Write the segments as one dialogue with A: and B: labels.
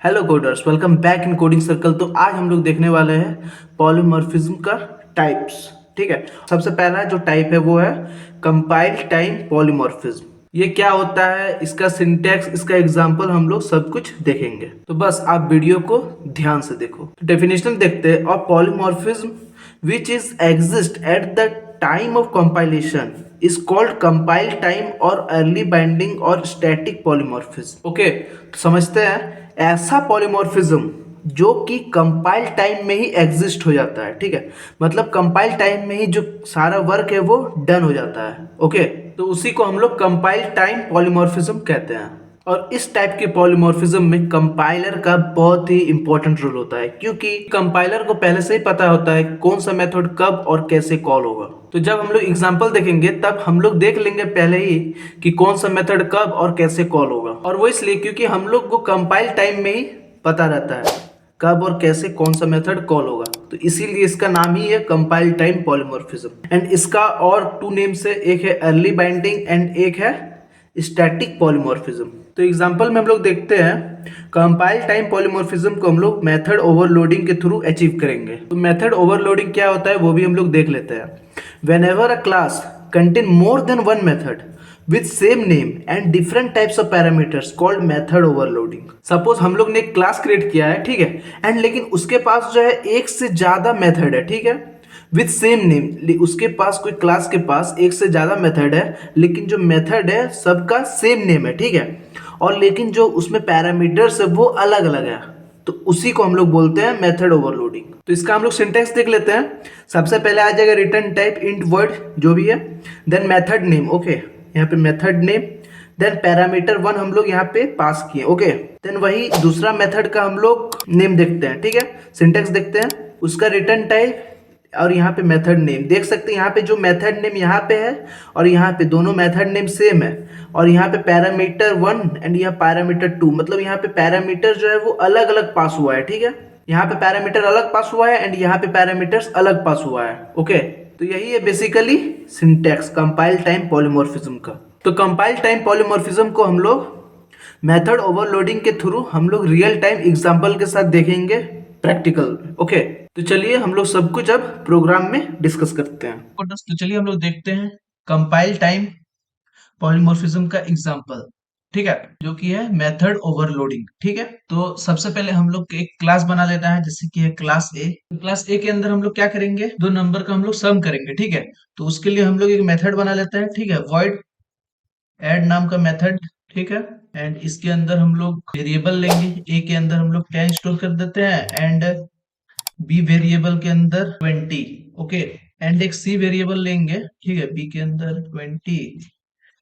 A: Hello coders, welcome back in coding circle. तो आज हम लोग देखने वाले हैं पॉलीमॉर्फिज्म का टाइप्स। ठीक है, सबसे पहला जो टाइप है वो है कंपाइल्ड टाइम पॉलीमॉर्फिज्म। ये क्या होता है, इसका सिंटैक्स, इसका एग्जांपल हम लोग सब कुछ देखेंगे। तो बस आप वीडियो को ध्यान से देखो। तो डेफिनेशन देखते हैं। और polymorphism which is exist at the time of compilation is called compile time और early binding और static polymorphism। ओके, तो समझते हैं ऐसा पॉलीमॉर्फिज्म जो कि कंपाइल टाइम में ही एग्जिस्ट हो जाता है। ठीक है, मतलब कंपाइल टाइम में ही जो सारा वर्क है वो डन हो जाता है। ओके, तो उसी को हम लोग कंपाइल टाइम पॉलीमॉर्फिज्म कहते हैं। और इस टाइप के पॉलीमॉर्फिज्म में कंपाइलर का बहुत ही इंपॉर्टेंट रोल होता है, क्योंकि कंपाइलर को पहले से ही पता होता है कौन सा मेथड कब और कैसे कॉल होगा। तो जब हम लोग एग्जांपल देखेंगे तब हम लोग देख लेंगे पहले ही कि कौन सा मेथड कब और कैसे कॉल होगा। और वो इसलिए क्योंकि हम लोग को कंपाइल टाइम में ही पता रहता है कब और कैसे कौन सा मेथड कॉल होगा। तो इसीलिए इसका नाम ही है कंपाइल टाइम पॉलीमॉर्फिज्म। एंड इसका और टू नेम्स है, एक है अर्ली बाइंडिंग एंड एक है स्टैटिक पॉलीमॉर्फिज्म। तो एग्जांपल में हम लोग देखते हैं कंपाइल टाइम पॉलीमॉर्फिज्म को हम लोग मेथड ओवरलोडिंग के थ्रू अचीव करेंगे। तो मेथड ओवरलोडिंग क्या होता है वो भी हम लोग देख लेते हैं। Whenever a class contain more than one method with same name and different types of parameters called method overloading। Suppose हम लोग ने एक क्लास क्रिएट किया है, ठीक है, एंड लेकिन उसके पास जो है एक से ज्यादा मेथड है। ठीक है, विथ सेम नेम, उसके पास कोई क्लास के पास एक से ज्यादा मेथड है, लेकिन जो मेथड है सबका सेम नेम है। ठीक है, और लेकिन जो उसमें पैरामीटर्स है वो अलग अलग है। तो उसी को हम लोग बोलते हैं मेथड ओवरलोडिंग। तो इसका हम लोग सिंटैक्स देख लेते हैं। सबसे पहले आ जाएगा रिटर्न टाइप इंट वर्ड जो भी है, देन मेथड नेम। ओके, यहाँ पे method name, then parameter one हम लोग यहाँ पे पास किए। ओके, देन वही दूसरा मेथड का हम लोग नेम देखते हैं। ठीक है, सिंटैक्स देखते हैं, उसका रिटर्न टाइप और यहाँ पे मेथड नेम देख सकते हैं। यहाँ पे जो मेथड नेम यहाँ पे है और यहाँ पे दोनों मेथड नेम सेम है। और यहाँ पे पैरामीटर वन एंड यहाँ पैरामीटर टू, मतलब यहाँ पे पैरामीटर जो है वो अलग अलग पास हुआ है। ठीक है, यहाँ पे पैरामीटर अलग पास हुआ है एंड यहाँ पे पैरामीटर्स अलग पास हुआ है। ओके, तो यही है basically syntax compile time polymorphism का। तो कंपाइल टाइम पॉलीमॉर्फिज्म को हम लोग मेथड ओवरलोडिंग के थ्रू हम लोग रियल टाइम एग्जांपल के साथ देखेंगे प्रैक्टिकल। ओके, तो चलिए हम लोग सब कुछ अब प्रोग्राम में डिस्कस करते हैं। तो चलिए हम लोग देखते हैं कंपाइल टाइम पॉलीमॉर्फिज्म का एग्जांपल। ठीक है, जो कि है मेथड ओवरलोडिंग। ठीक है, तो सबसे पहले हम लोग एक क्लास बना लेता है, जैसे कि है क्लास ए। तो क्लास ए के अंदर हम लोग क्या करेंगे, दो नंबर का हम लोग सम करेंगे। ठीक है, तो उसके लिए हम लोग एक मेथड बना लेते हैं। ठीक है, वॉइड ऐड नाम का मेथड। ठीक है, एंड इसके अंदर हम लोग वेरिएबल लेंगे। ए के अंदर हम लोग क्या इंस्टॉल कर देते हैं, एंड बी वेरिएबल के अंदर 20। ओके, एंड एक सी वेरिएबल लेंगे। ठीक है, बी के अंदर 20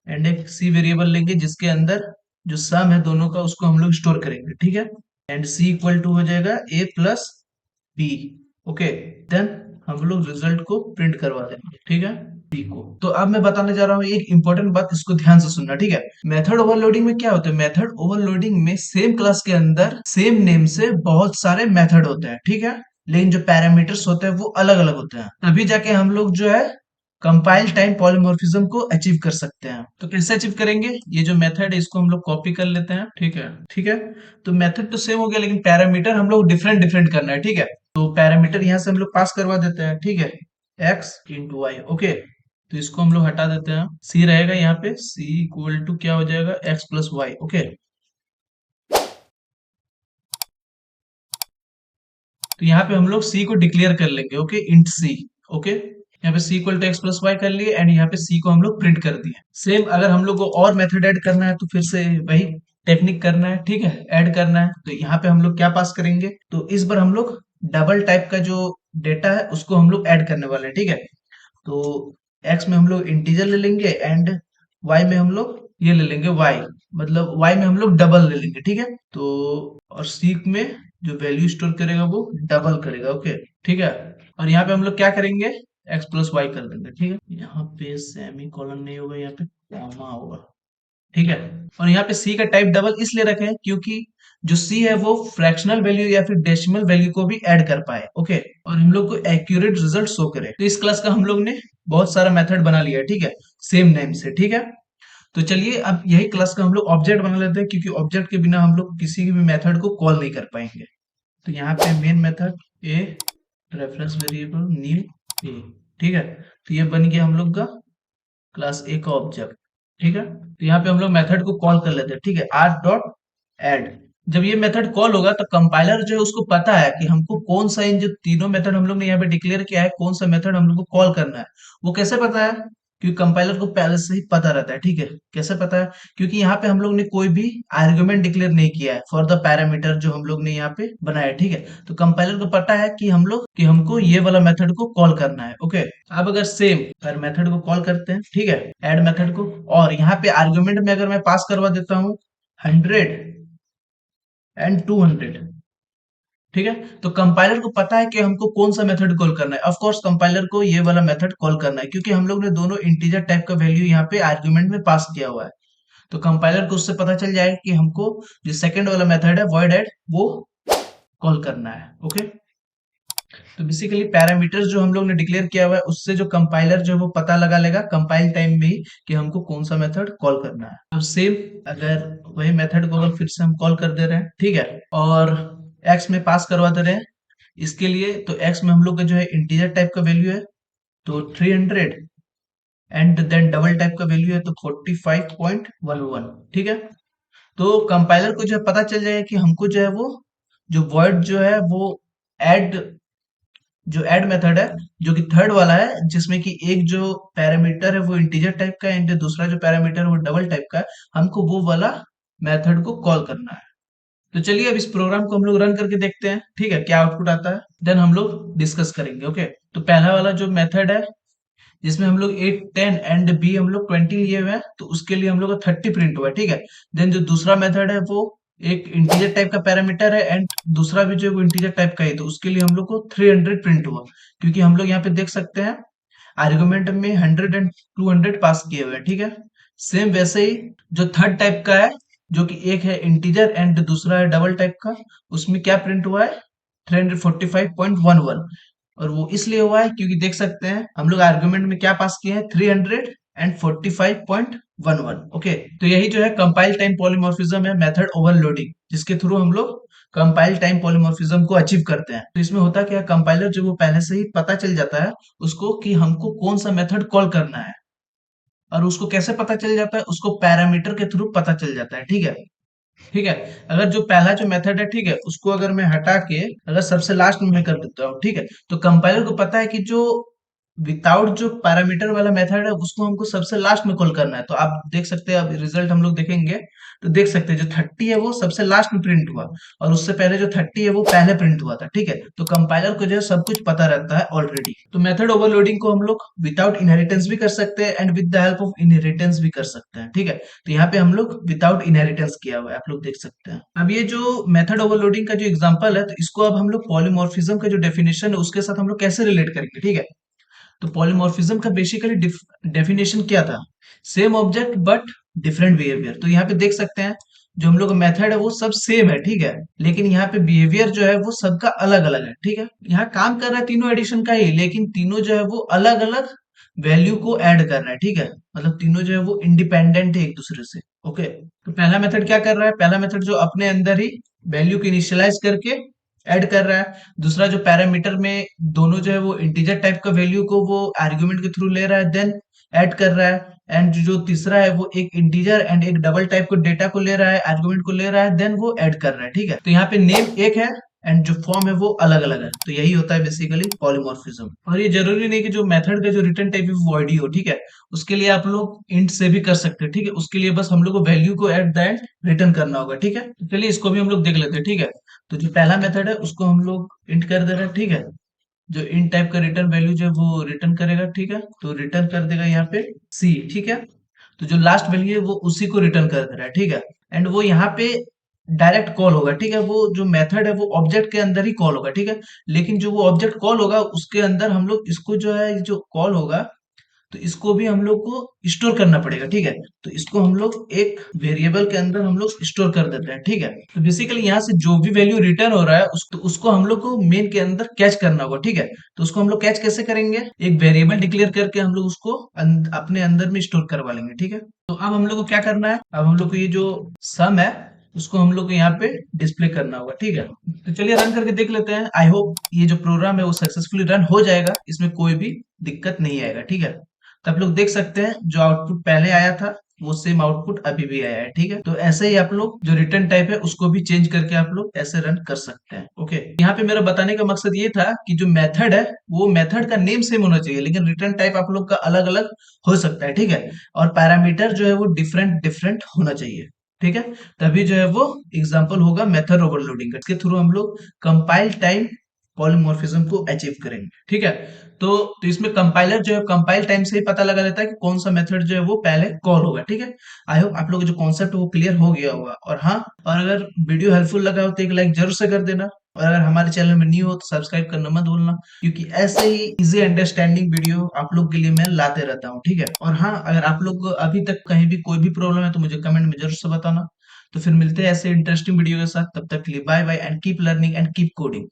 A: एंड एक सी वेरिएबल लेंगे जिसके अंदर जो सम है दोनों का उसको हम लोग स्टोर करेंगे। ठीक है, एंड सी इक्वल टू हो जाएगा ए प्लस बी। ओके, देन हम लोग रिजल्ट को प्रिंट करवा देंगे। ठीक है, बी को। तो अब मैं बताने जा रहा हूँ एक इंपॉर्टेंट बात, इसको ध्यान से सुनना। ठीक है, मेथड ओवरलोडिंग में क्या होता है, मेथड ओवरलोडिंग में सेम क्लास के अंदर सेम नेम से बहुत सारे मेथड होते हैं। ठीक है, लेकिन जो पैरामीटर्स होते हैं वो अलग अलग होते हैं, तभी जाके हम लोग जो है कंपाइल टाइम पॉलीमॉर्फिज्म को अचीव कर सकते हैं। तो कैसे अचीव करेंगे, ये जो मेथड है इसको हम लोग कॉपी कर लेते हैं। ठीक है, ठीक है, तो मेथड तो सेम हो गया लेकिन पैरामीटर हम लोग डिफरेंट डिफरेंट करना है। ठीक है, तो पैरामीटर यहाँ से हम लोग पास करवा देते हैं। ठीक है, x इंटू वाई। ओके, तो इसको हम लोग हटा देते हैं, c रहेगा यहाँ पे, c इक्वल टू क्या हो जाएगा, x प्लस वाई। ओके, तो यहाँ पे हम लोग c को डिक्लेयर कर लेंगे। Okay, int c। ओके, यहाँ पे c equal to x plus y कर लिए एंड यहाँ पे c को हम लोग प्रिंट कर दिए। सेम अगर हम लोग को और मेथड ऐड करना है तो फिर से वही टेक्निक करना है। ठीक है, ऐड करना है तो यहाँ पे हम लोग क्या पास करेंगे, तो इस बार हम लोग डबल टाइप का जो डेटा है उसको हम लोग ऐड करने वाले हैं। ठीक है, तो x में हम लोग इंटीजर ले लेंगे एंड y में हम लोग ये ले लेंगे y, मतलब y में हम लोग डबल ले लेंगे। ठीक है, तो और c में जो वैल्यू स्टोर करेगा वो डबल करेगा। ओके, ठीक है, और यहाँ पे हम लोग क्या करेंगे, x प्लस वाई कर देंगे। ठीक है, यहाँ पे सेमी कॉलन नहीं होगा, यहाँ पे कॉमा होगा। ठीक है, और यहाँ पे c का टाइप डबल इसलिए रखे हैं क्योंकि जो c है वो फ्रैक्शनल वैल्यू या फिर डेसिमल वैल्यू को भी ऐड कर पाए। ओके, और हम लोग को एक्यूरेट रिजल्ट शो करे। तो इस क्लास का हम लोग ने बहुत सारा मेथड बना लिया है। ठीक है, सेम नेम से। ठीक है, तो चलिए अब यही क्लास का हम लोग ऑब्जेक्ट बना लेते हैं, क्योंकि ऑब्जेक्ट के बिना हम लोग किसी भी मेथड को कॉल नहीं कर पाएंगे। तो यहाँ पे मेन मेथड ए, रेफरेंस वेरिएबल न्यू ए, ठीक है। तो ये बन गया हम लोग का क्लास ए का ऑब्जेक्ट, ठीक है। तो यहाँ पे हम लोग मेथड को कॉल कर लेते हैं, ठीक है, आर डॉट एड। जब ये मेथड कॉल होगा तो कंपाइलर जो है उसको पता है कि हमको कौन सा, इन जो तीनों मेथड हम लोग ने यहाँ पे डिक्लेयर किया है, कौन सा मेथड हम लोग को कॉल करना है। वो कैसे पता है? क्योंकि कंपाइलर को पहले से ही पता रहता है, ठीक है। कैसे पता है? क्योंकि यहाँ पे हम लोग ने कोई भी आर्गुमेंट डिक्लेयर नहीं किया है फॉर द पैरामीटर जो हम लोग ने यहाँ पे बनाया है, ठीक है। तो कंपाइलर को पता है कि हमको ये वाला मेथड को कॉल करना है, ओके। अब अगर सेम अगर मेथड को कॉल करते हैं, ठीक है, ऐड मेथड को, और यहाँ पे आर्गुमेंट में अगर मैं पास करवा देता हूँ 100 एंड 200, ठीक है, तो कंपाइलर को पता है कि हमको कौन सा मेथड कॉल करना है। ऑफ कोर्स कंपाइलर को ये वाला मेथड कॉल करना है, क्योंकि हम लोग ने दोनों इंटीजर टाइप का वैल्यू यहाँ पे आर्गुमेंट में पास किया हुआ है। तो कंपाइलर को उससे पता चल जाएगा कि हमको जो सेकंड वाला मेथड है वॉइड ऐड वो कॉल करना है, ओके। तो बेसिकली पैरामीटर्स जो हम लोग ने डिक्लेयर किया हुआ है उससे जो कंपाइलर जो है वो पता लगा लेगा कंपाइल टाइम में ही कि हमको कौन सा मेथड कॉल करना है। अब सेम अगर वही मेथड को अगर फिर से हम कॉल कर दे रहे हैं, ठीक है, और एक्स में पास करवा दे रहे हैं इसके लिए, तो एक्स में हम लोग का जो है इंटीजर टाइप का वैल्यू है तो 300, एंड देन डबल टाइप का वैल्यू है तो 45.11, ठीक है। तो कंपाइलर को जो है पता चल जाएगा कि हमको जो है वो जो वर्ड जो है वो ऐड जो ऐड मेथड है जो कि थर्ड वाला है, जिसमें कि एक जो पैरामीटर है वो इंटीजर टाइप का है एंड दूसरा जो पैरामीटर है वो डबल टाइप का है, हमको वो वाला मेथड को कॉल करना है। तो चलिए अब इस प्रोग्राम को हम लोग रन करके देखते हैं, ठीक है, क्या आउटपुट आता है, देन हम लोग डिस्कस करेंगे, ओके। तो पहला वाला जो मेथड है जिसमें हम लोग 8 10 एंड बी हम लोग 20 लिए हुए हैं, तो उसके लिए हम लोग का 30 प्रिंट हुआ है, ठीक है। देन जो दूसरा मेथड है वो एक इंटीजर टाइप का पैरामीटर है एंड दूसरा भी जो है वो इंटीजर टाइप का है, तो उसके लिए हम लोग को 300 प्रिंट हुआ, क्योंकि हम लोग यहाँ पे देख सकते हैं आर्गुमेंट में 100 एंड 200 पास किए हुए हैं, ठीक है। सेम वैसे ही जो थर्ड टाइप का है जो कि एक है इंटीजर एंड दूसरा है डबल टाइप का, उसमें क्या प्रिंट हुआ है 345.11, और वो इसलिए हुआ है क्योंकि देख सकते हैं हम लोग आर्गुमेंट में क्या पास किए हैं 345.11, ओके। तो यही जो है कंपाइल टाइम पॉलीमॉर्फिज्म है, मेथड ओवरलोडिंग, जिसके थ्रू हम लोग कंपाइल टाइम पॉलीमॉर्फिज्म को अचीव करते हैं। तो इसमें होता क्या, कंपाइलर जो वो पहले से ही पता चल जाता है उसको कि हमको कौन सा मेथड कॉल करना है, और उसको कैसे पता चल जाता है, उसको पैरामीटर के थ्रू पता चल जाता है, ठीक है। ठीक है, अगर जो पहला जो मेथड है, ठीक है, उसको अगर मैं हटा के अगर सबसे लास्ट में मैं कर देता हूँ, ठीक है, तो कंपाइलर को पता है कि जो विदाउट जो पैरामीटर वाला मेथड है उसको हमको सबसे लास्ट में कॉल करना है। तो आप देख सकते हैं, अब रिजल्ट हम लोग देखेंगे तो देख सकते हैं जो 30 है वो सबसे लास्ट में प्रिंट हुआ, और उससे पहले जो 30 है वो पहले प्रिंट हुआ था, ठीक है। तो कंपाइलर को जो है सब कुछ पता रहता है ऑलरेडी। तो मेथड ओवरलोडिंग को हम लोग विदाउट इनहेरिटेंस भी कर सकते हैं and with the help of inheritance भी कर सकते हैं, ठीक है। तो यहाँ पे हम लोग विदाउट इनहेरिटेंस किया हुआ है, आप लोग देख सकते हैं। अब ये जो मेथड ओवरलोडिंग का जो एग्जांपल है, तो इसको अब हम लोग पॉलीमॉर्फिज्म का जो डेफिनेशन है उसके साथ हम लोग कैसे रिलेट करेंगे, ठीक है। तो पॉलीमॉर्फिज्म का बेसिकली डेफिनेशन क्या था, same object but different behaviour. तो यहाँ पे देख सकते हैं जो हम लोग मेथड है वो सब सेम है, ठीक है, लेकिन यहाँ पे बिहेवियर जो है वो सबका अलग अलग है, ठीक है। यहाँ काम कर रहा है तीनों एडिशन का ही, लेकिन तीनों जो है वो अलग अलग वैल्यू को ऐड कर रहा है, ठीक है, मतलब तीनों जो है वो इंडिपेंडेंट है एक दूसरे से, ओके। तो पहला मेथड क्या कर रहा है, पहला मेथड जो अपने अंदर ही वैल्यू को इनिशियलाइज करके ऐड कर रहा है, दूसरा जो पैरामीटर में दोनों जो है वो इंटीजर टाइप का वैल्यू को वो आर्गुमेंट के थ्रू ले रहा है देन ऐड कर रहा है, एंड जो तीसरा है वो एक इंटीजर एंड एक डबल टाइप को डेटा को ले रहा है, आर्गुमेंट को ले रहा है, देन वो ऐड कर रहा है, ठीक है। तो यहाँ पे नेम एक है एंड जो फॉर्म है वो अलग अलग है, तो यही होता है बेसिकली पॉलीमॉर्फिज्म। और ये जरूरी नहीं कि जो मेथड का जो रिटर्न टाइप है वो void ही हो, ठीक है, उसके लिए आप लोग इंट से भी कर सकते हैं, ठीक है, उसके लिए बस हम लोग को वैल्यू को एट द एंड रिटर्न करना होगा, ठीक है। तो चलिए इसको भी हम लोग देख लेते हैं, ठीक है। तो जो पहला मेथड है उसको हम लोग इंट कर दे रहे हैं, ठीक है, जो इंट टाइप का रिटर्न वैल्यू जो है वो रिटर्न करेगा, ठीक है, तो रिटर्न कर देगा यहाँ पे सी, ठीक है। तो जो लास्ट वैल्यू है वो उसी को रिटर्न कर दे रहा है, ठीक है, एंड वो यहाँ पे डायरेक्ट कॉल होगा, ठीक है, वो जो मेथड है वो ऑब्जेक्ट के अंदर ही कॉल होगा, ठीक है, लेकिन जो वो ऑब्जेक्ट कॉल होगा उसके अंदर हम लोग इसको जो है जो कॉल होगा तो इसको भी हम लोग को स्टोर करना पड़ेगा, ठीक है। तो इसको हम लोग एक वेरिएबल के अंदर हम लोग स्टोर कर देते हैं, ठीक है। तो बेसिकली यहाँ से जो भी वैल्यू रिटर्न हो रहा है उसको हम लोग को मेन के अंदर कैच करना होगा, ठीक है। तो उसको हम लोग कैच कैसे करेंगे, एक वेरिएबल डिक्लेयर करके हम लोग उसको अपने अंदर में स्टोर करवा लेंगे, ठीक है। तो अब हम लोग को क्या करना है, अब हम लोग को ये जो सम है उसको हम लोग को यहाँ पे डिस्प्ले करना होगा, ठीक है। तो चलिए रन करके देख लेते हैं। आई होप ये जो प्रोग्राम है वो सक्सेसफुली रन हो जाएगा, इसमें कोई भी दिक्कत नहीं आएगा, ठीक है। तो आप लोग देख सकते हैं जो आउटपुट पहले आया था वो सेम आउटपुट अभी भी आया है, ठीक है। तो ऐसे ही आप लोग जो रिटर्न टाइप है उसको भी चेंज करके आप लोग ऐसे रन कर सकते हैं, ओके। यहाँ पे मेरा बताने का मकसद ये था कि जो मेथड है वो मेथड का नेम सेम होना चाहिए, लेकिन रिटर्न टाइप आप लोग का अलग अलग हो सकता है, ठीक है। और पैरामीटर जो है वो डिफरेंट डिफरेंट होना चाहिए, ठीक है। तभी जो है वो एग्जाम्पल होगा मेथड ओवरलोडिंग का। इसके थ्रू हम लोग कंपाइल टाइम पॉलीमॉर्फिज्म को अचीव करेंगे, ठीक है। तो इसमें कंपाइलर जो है कंपाइल टाइम से ही पता लगा देता है कि कौन सा मेथड जो है वो पहले कॉल होगा, ठीक है। आई होप आप लोग जो कॉन्सेप्ट वो क्लियर हो गया होगा। और हाँ, और अगर वीडियो हेल्पफुल लगा हो तो एक लाइक जरूर से कर देना, और अगर हमारे चैनल में न्यू हो तो सब्सक्राइब करना मत भूलना, क्योंकि ऐसे ही इजी अंडरस्टैंडिंग वीडियो आप लोग के लिए मैं लाते रहता हूँ, ठीक है। और हाँ, अगर आप लोग अभी तक कहीं भी कोई भी प्रॉब्लम है तो मुझे कमेंट में जरूर से बताना। तो फिर मिलते हैं ऐसे इंटरेस्टिंग वीडियो के साथ, तब तक के लिए bye bye and keep learning and keep coding.